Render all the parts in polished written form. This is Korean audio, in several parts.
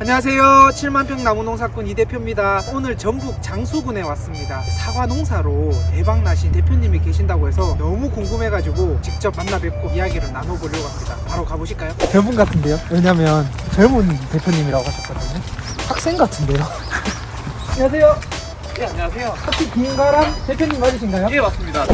안녕하세요. 7만평 나무농사꾼 이대표입니다. 오늘 전북 장수군에 왔습니다. 사과 농사로 대박 나신 대표님이 계신다고 해서 너무 궁금해가지고 직접 만나 뵙고 이야기를 나눠보려고 합니다. 바로 가보실까요? 저분 같은데요? 왜냐면 젊은 대표님이라고 하셨거든요. 학생 같은데요? 안녕하세요. 네, 안녕하세요. 혹시 김가람 대표님 맞으신가요? 예, 맞습니다.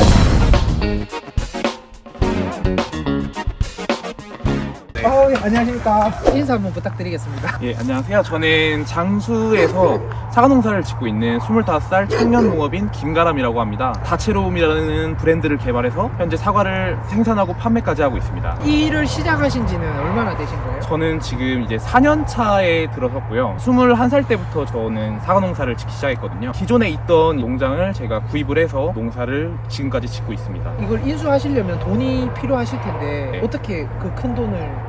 예, 안녕하십니까. 인사 한번 부탁드리겠습니다. 예, 안녕하세요. 저는 장수에서 사과 농사를 짓고 있는 25살 청년 농업인 김가람이라고 합니다. 다채로움이라는 브랜드를 개발해서 현재 사과를 생산하고 판매까지 하고 있습니다. 이 일을 시작하신 지는 얼마나 되신 거예요? 저는 지금 이제 4년 차에 들어섰고요. 21살 때부터 저는 사과 농사를 짓기 시작했거든요. 기존에 있던 농장을 제가 구입을 해서 농사를 지금까지 짓고 있습니다. 이걸 인수하시려면 돈이 필요하실 텐데 네. 어떻게 그 큰 돈을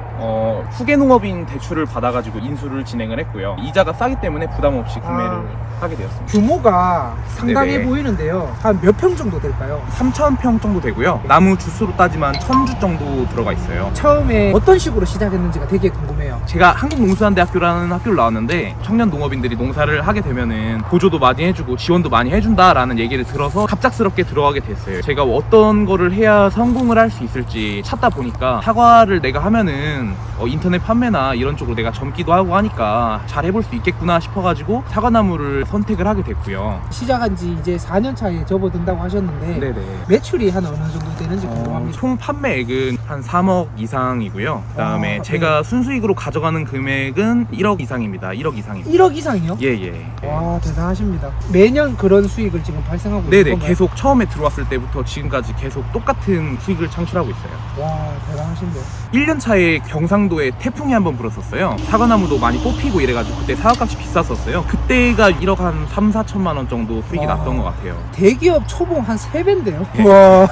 후계농업인 대출을 받아가지고 인수를 진행을 했고요. 이자가 싸기 때문에 부담 없이 구매를 하게 되었습니다. 규모가 상당해 네네. 보이는데요. 한 몇 평 정도 될까요? 3,000평 정도 되고요. 나무 주수로 따지면 1,000주 정도 들어가 있어요. 처음에 어떤 식으로 시작했는지가 되게 궁금해요. 제가 한국농수산대학교라는 학교를 나왔는데 청년 농업인들이 농사를 하게 되면은 보조도 많이 해주고 지원도 많이 해준다라는 얘기를 들어서 갑작스럽게 들어가게 됐어요. 제가 어떤 거를 해야 성공을 할 수 있을지 찾다 보니까 사과를 내가 하면은 인터넷 판매나 이런 쪽으로 내가 젊기도 하고 하니까 잘 해볼 수 있겠구나 싶어가지고 사과나무를 선택을 하게 됐고요. 시작한 지 이제 4년 차에 접어든다고 하셨는데 네네. 매출이 한 어느 정도 되는지 궁금합니다. 총 판매액은 한 3억 이상이고요. 그다음에 네. 제가 순수익으로 가져가는 금액은 1억 이상입니다. 1억 이상입니다. 1억 이상이요? 예예. 와, 대단하십니다. 매년 그런 수익을 지금 발생하고 있는 네네. 건가요? 계속 처음에 들어왔을 때부터 지금까지 계속 똑같은 수익을 창출하고 있어요. 와, 대단하신데요. 1년 차에 경상도에 태풍이 한번 불었었어요. 사과나무도 많이 뽑히고 이래가지고 그때 사과값이 비쌌었어요. 그때가 1억 한 3, 4천만 원 정도 수익이 와. 났던 것 같아요. 대기업 초봉 한 3배인데요? 예. 와,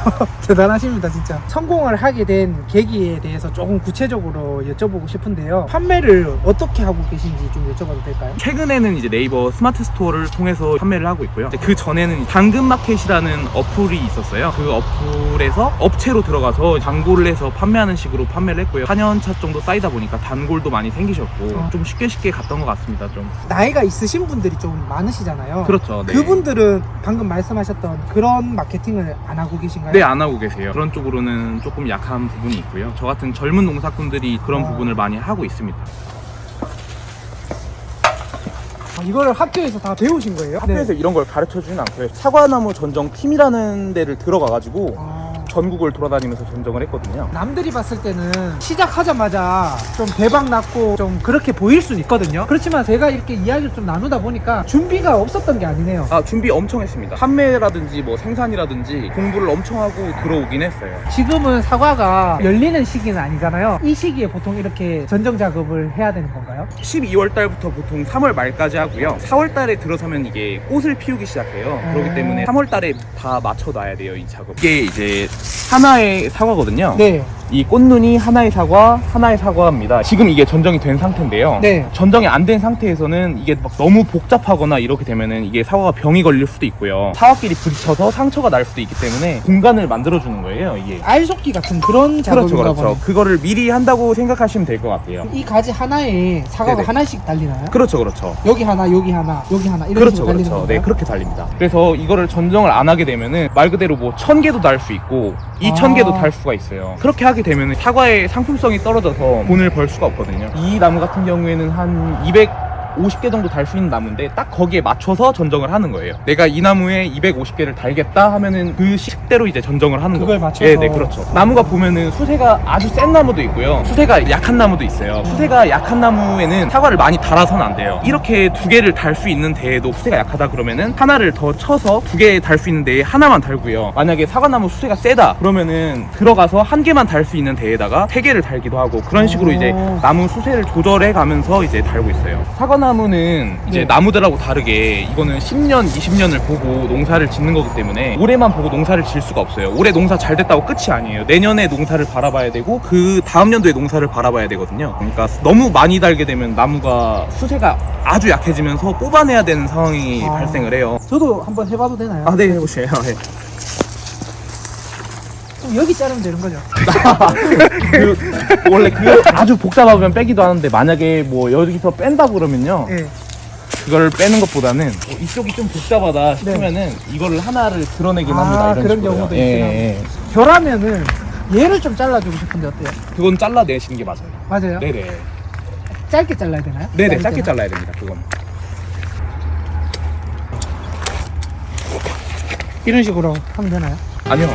대단하십니다, 진짜. 성공을 하게 된 계기에 대해서 조금 구체적으로 여쭤보고 싶은데요. 판매를 어떻게 하고 계신지 좀 여쭤봐도 될까요? 최근에는 이제 네이버 스마트 스토어를 통해서 판매를 하고 있고요. 이제 그 전에는 당근마켓이라는 어플이 있었어요. 그 어플에서 업체로 들어가서 광고를 해서 판매하는 식으로 판매를 했고요. 4년 차 정도 쌓이다 보니까 단골도 많이 생기셨고 좀 쉽게 갔던 것 같습니다. 좀 나이가 있으신 분들이 좀 많으시잖아요. 그렇죠. 네. 그분들은 방금 말씀하셨던 그런 마케팅을 안 하고 계신가요? 네, 안 하고 계세요. 그런 쪽으로는 조금 약한 부분이 있고요. 저 같은 젊은 농사꾼들이 그런 부분을 많이 하고 있습니다. 이거를 학교에서 다 배우신 거예요? 학교에서 이런 걸 가르쳐 주진 않고요. 사과나무 전정 팀이라는 데를 들어가가지고 전국을 돌아다니면서 전정을 했거든요. 남들이 봤을 때는 시작하자마자 좀 대박 났고 좀 그렇게 보일 수는 있거든요. 그렇지만 제가 이렇게 이야기를 좀 나누다 보니까 준비가 없었던 게 아니네요. 준비 엄청 했습니다. 판매라든지 뭐 생산이라든지 공부를 엄청 하고 들어오긴 했어요. 지금은 사과가 열리는 시기는 아니잖아요. 이 시기에 보통 이렇게 전정 작업을 해야 되는 건가요? 12월 달부터 보통 3월 말까지 하고요. 4월 달에 들어서면 이게 꽃을 피우기 시작해요. 그렇기 때문에 3월 달에 다 맞춰놔야 돼요, 이 작업. 이게 이제 하나의 사과거든요. 네. 이 꽃눈이 하나의 사과입니다. 지금 이게 전정이 된 상태인데요. 네. 전정이 안 된 상태에서는 이게 막 너무 복잡하거나 이렇게 되면은 이게 사과가 병이 걸릴 수도 있고요. 사과끼리 부딪혀서 상처가 날 수도 있기 때문에 공간을 만들어주는 거예요, 이게. 알속기 같은 그런 작업인가 그렇죠. 보네요. 그거를 미리 한다고 생각하시면 될 것 같아요. 이 가지 하나에 사과가 네네. 하나씩 달리나요? 그렇죠. 여기 하나, 여기 하나, 여기 하나 이런 그렇죠. 식으로 달리는 건가요? 네, 그렇게 달립니다. 그래서 이거를 전정을 안 하게 되면은 말 그대로 뭐 1,000개도 달 수 있고 2,000개도 달 수가 있어요. 그렇게 하게 되면 사과의 상품성이 떨어져서 돈을 벌 수가 없거든요. 이 나무 같은 경우에는 한 250개 정도 달 수 있는 나무인데 딱 거기에 맞춰서 전정을 하는 거예요. 내가 이 나무에 250개를 달겠다 하면은 그 식대로 이제 전정을 하는 거예요. 그걸 맞춰서. 네, 그렇죠. 나무가 보면은 수세가 아주 센 나무도 있고요. 수세가 약한 나무도 있어요. 수세가 약한 나무에는 사과를 많이 달아서는 안 돼요. 이렇게 2개를 달 수 있는 데에도 수세가 약하다 그러면은 하나를 더 쳐서 2개 달 수 있는 데에 하나만 달고요. 만약에 사과나무 수세가 세다 그러면은 들어가서 1개만 달 수 있는 데에다가 3개를 달기도 하고 그런 식으로 이제 나무 수세를 조절해 가면서 이제 달고 있어요. 사과나무는 이제 네. 나무들하고 다르게 이거는 10년, 20년을 보고 농사를 짓는 거기 때문에 올해만 보고 농사를 질 수가 없어요. 올해 농사 잘 됐다고 끝이 아니에요. 내년에 농사를 바라봐야 되고 그 다음 연도에 농사를 바라봐야 되거든요. 그러니까 너무 많이 달게 되면 나무가 수세가 아주 약해지면서 뽑아내야 되는 상황이 발생을 해요. 저도 한번 해봐도 되나요? 네, 해보세요. 네. 여기 자르면 되는 거죠? 원래 아주 복잡하면 빼기도 하는데 만약에 뭐 여기서 뺀다 그러면요. 네. 그걸 빼는 것보다는 이쪽이 좀 복잡하다 싶으면은 이거를 하나를 드러내긴 합니다. 이런 그런 식으로요. 경우도 예, 있구나. 예. 결하면은 얘를 좀 잘라주고 싶은데 어때요? 그건 잘라내시는 게 맞아요. 맞아요? 네네. 짧게 잘라야 되나요? 네네, 짧게 잘라야 됩니다. 그건. 이런 식으로 하면 되나요? 아니요.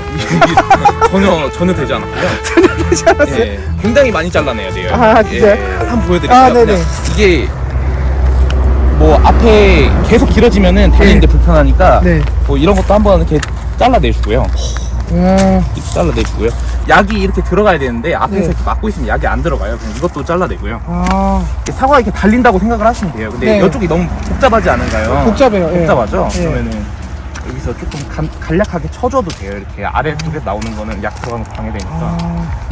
전혀 되지 않았고요. 되지 않았어요? 예, 굉장히 많이 잘라내야 돼요. 아, 진짜요? 예, 한번 보여드릴게요. 아, 네네. 그냥 이게 뭐 앞에 계속 길어지면은 달리는데 불편하니까 네. 뭐 이런 것도 한번 이렇게 잘라내주고요. 이렇게 잘라내주고요. 약이 이렇게 들어가야 되는데 앞에서 네. 이렇게 막고 있으면 약이 안 들어가요. 그냥 이것도 잘라내고요. 아, 사과가 이렇게 달린다고 생각을 하시면 돼요. 근데 네. 이쪽이 너무 복잡하지 않은가요? 복잡해요. 예. 복잡하죠? 예. 그러면은 여기서 조금 간략하게 쳐줘도 돼요. 이렇게 아래쪽에 나오는 거는 약 들어가는 거 방해되니까.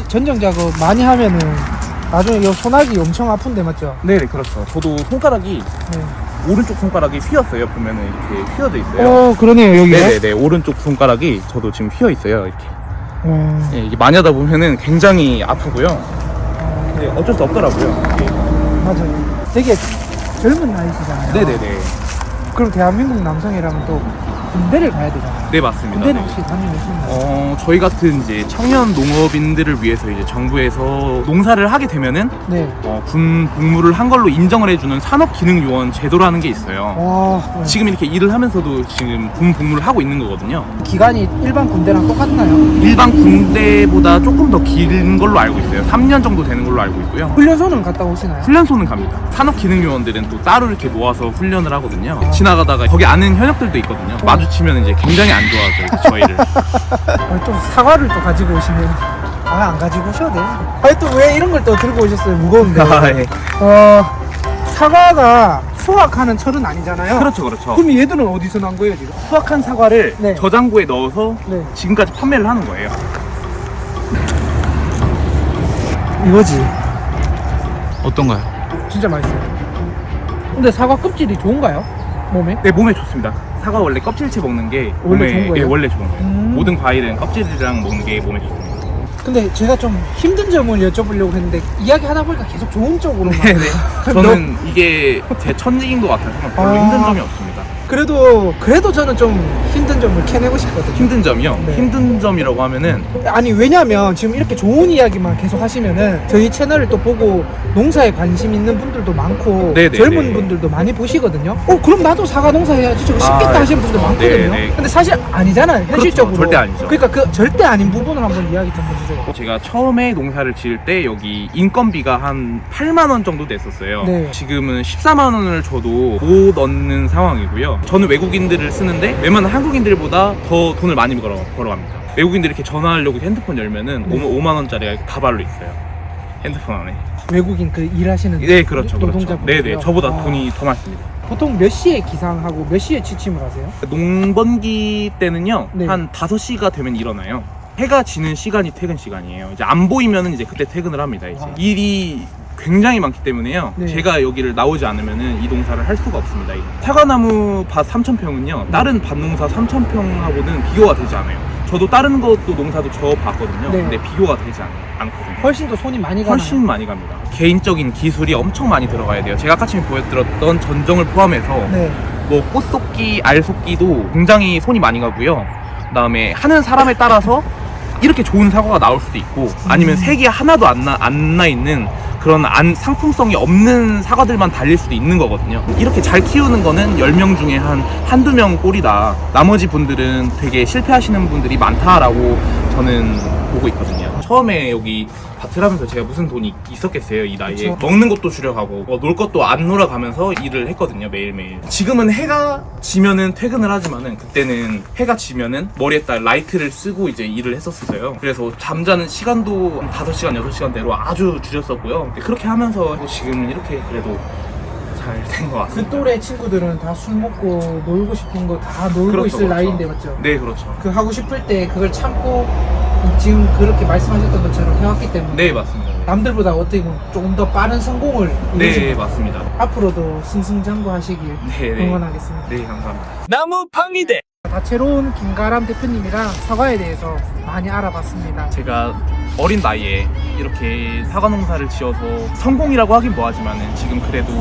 전정 작업 많이 하면은 나중에 이 소나기 엄청 아픈데 맞죠? 네네, 그렇죠. 저도 손가락이 네. 오른쪽 손가락이 휘었어요. 보면은 이렇게 휘어져 있어요. 그러네요 여기. 네네네, 오른쪽 손가락이 저도 지금 휘어 있어요. 이렇게. 어, 예, 이게 많이 하다 보면은 굉장히 아프고요. 네, 어쩔 수 없더라고요. 이게. 맞아요. 되게 젊은 나이시잖아요. 네네네. 그럼 대한민국 남성이라면 또 군대를 가야 되잖아요. 네, 맞습니다. 군대는 네. 혹시 다녀오셨나요? 저희 같은 이제 청년 농업인들을 위해서 이제 정부에서 농사를 하게 되면은 네. 군 복무를 한 걸로 인정을 해주는 산업기능요원 제도라는 게 있어요. 와, 지금 이렇게 일을 하면서도 지금 군 복무를 하고 있는 거거든요. 기간이 일반 군대랑 똑같나요? 일반 군대보다 조금 더 긴 걸로 알고 있어요. 3년 정도 되는 걸로 알고 있고요. 훈련소는 갔다 오시나요? 훈련소는 갑니다. 산업기능요원들은 또 따로 이렇게 모아서 훈련을 하거든요. 지나가다가 거기 아는 현역들도 있거든요. 마주치면 이제 굉장히 안 좋아하죠, 저희를. 또 사과를 또 가지고 오시네요. 안 가지고 오셔도 돼요. 또 왜 이런 걸 또 들고 오셨어요? 무거운데. 예. 사과가 수확하는 철은 아니잖아요. 그렇죠, 그렇죠. 그럼 얘들은 어디서 난 거예요 지금? 수확한 사과를 네. 저장고에 넣어서 네. 지금까지 판매를 하는 거예요. 이거지. 어떤가요? 진짜 맛있어요. 근데 사과 껍질이 좋은가요? 몸에? 네, 몸에 좋습니다. 사과 원래 껍질째 먹는 게 원래 몸에, 좋은 거예요? 예, 원래 좋은 거예요. 음. 모든 과일은 껍질이랑 먹는 게 몸에 좋습니다. 근데 제가 좀 힘든 점을 여쭤보려고 했는데 이야기 하다 보니까 계속 좋은 쪽으로만. 네네. 저는 이게 제 천직인 것 같아서 별로 아. 힘든 점이 없습니다. 그래도 저는 좀 힘든 점을 캐내고 싶거든요. 힘든 점이요? 네. 힘든 점이라고 하면은 아니 왜냐면 지금 이렇게 좋은 이야기만 계속 하시면은 저희 채널을 또 보고 농사에 관심 있는 분들도 많고 네네네. 젊은 분들도 많이 보시거든요. 그럼 나도 사과 농사 해야지 저거 쉽겠다 아, 하시는 분들 그렇죠. 많거든요. 네네. 근데 사실 아니잖아요 현실적으로. 절대 아니죠. 그러니까 그 절대 아닌 부분을 한번 이야기 좀 해주세요. 제가 처음에 농사를 지을 때 여기 인건비가 한 8만 원 정도 됐었어요. 네. 지금은 14만 원을 줘도 못 얻는 상황이고요. 저는 외국인들을 쓰는데 웬만한 한국인들보다 더 돈을 많이 벌어갑니다. 외국인들이 이렇게 전화하려고 핸드폰 열면은 네. 5만 원짜리가 다발로 있어요. 핸드폰 안에. 외국인 그 일하시는 네, 그렇죠, 그렇죠. 노동자분들이요? 네네, 저보다 아. 돈이 더 많습니다. 보통 몇 시에 기상하고 몇 시에 취침을 하세요? 농번기 때는요, 네. 한 5시가 되면 일어나요. 해가 지는 시간이 퇴근 시간이에요. 이제 안 보이면은 이제 그때 퇴근을 합니다. 이제 아. 일이 굉장히 많기 때문에요. 네. 제가 여기를 나오지 않으면은 이 농사를 할 수가 없습니다. 이거. 사과나무 밭 3,000평은요, 다른 밭농사 3,000평하고는 비교가 되지 않아요. 저도 다른 것도 농사도 저 봤거든요. 네. 근데 비교가 되지 않거든요. 훨씬 더 손이 많이 가나요? 훨씬 많이 갑니다. 개인적인 기술이 엄청 많이 들어가야 돼요. 제가 아까 전에 보여드렸던 전정을 포함해서 네. 뭐 꽃속기, 알속기도 굉장히 손이 많이 가고요. 그다음에 하는 사람에 따라서 이렇게 좋은 사과가 나올 수도 있고 아니면 색이 하나도 안 나 있는 그런 상품성이 없는 사과들만 달릴 수도 있는 거거든요. 이렇게 잘 키우는 거는 10명 중에 한두 명 꼴이다. 나머지 분들은 되게 실패하시는 분들이 많다라고 저는 보고 있거든요. 처음에 여기 밭을 하면서 제가 무슨 돈이 있었겠어요, 이 나이에. 그쵸. 먹는 것도 줄여가고 놀 것도 안 놀아가면서 일을 했거든요, 매일매일. 지금은 해가 지면은 퇴근을 하지만은 그때는 해가 지면은 머리에다 라이트를 쓰고 이제 일을 했었어요. 그래서 잠자는 시간도 5시간, 6시간대로 아주 줄였었고요. 그렇게 하면서 지금 이렇게 그래도 잘 된 것 같습니다. 그 또래 친구들은 다 술 먹고 놀고 싶은 거 다 놀고 그렇죠, 있을 그렇죠. 나이인데 맞죠? 네, 그렇죠. 그 하고 싶을 때 그걸 참고 지금 그렇게 말씀하셨던 것처럼 해왔기 때문에 네, 맞습니다. 남들보다 어떻게 보면 조금 더 빠른 성공을 네, 이루신 것 맞습니다. 앞으로도 승승장구하시길 네, 네. 응원하겠습니다. 네, 감사합니다. 나무 팡이대 다채로운 김가람 대표님이랑 사과에 대해서 많이 알아봤습니다. 제가 어린 나이에 이렇게 사과 농사를 지어서 성공이라고 하긴 뭐하지만은 지금 그래도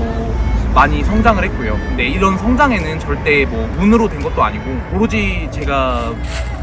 많이 성장을 했고요. 근데 이런 성장에는 절대 뭐 운으로 된 것도 아니고 오로지 제가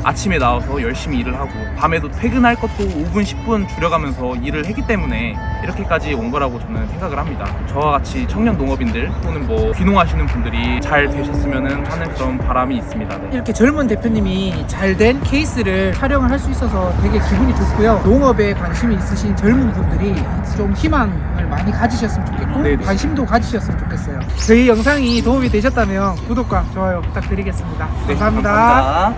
아침에 나와서 열심히 일을 하고 밤에도 퇴근할 것도 5분 10분 줄여가면서 일을 했기 때문에 이렇게까지 온 거라고 저는 생각을 합니다. 저와 같이 청년 농업인들 또는 뭐 귀농하시는 분들이 잘 되셨으면 하는 그런 바람이 있습니다. 네. 이렇게 젊은 대표님이 잘된 케이스를 촬영을 할 수 있어서 되게 기분이 좋고요. 농업에 관심이 있으신 젊은 분들이 좀 희망을 많이 가지셨으면 좋겠고 네네. 관심도 가지셨으면 좋겠어요. 저희 영상이 도움이 되셨다면 구독과 좋아요 부탁드리겠습니다. 네, 감사합니다. 감사합니다.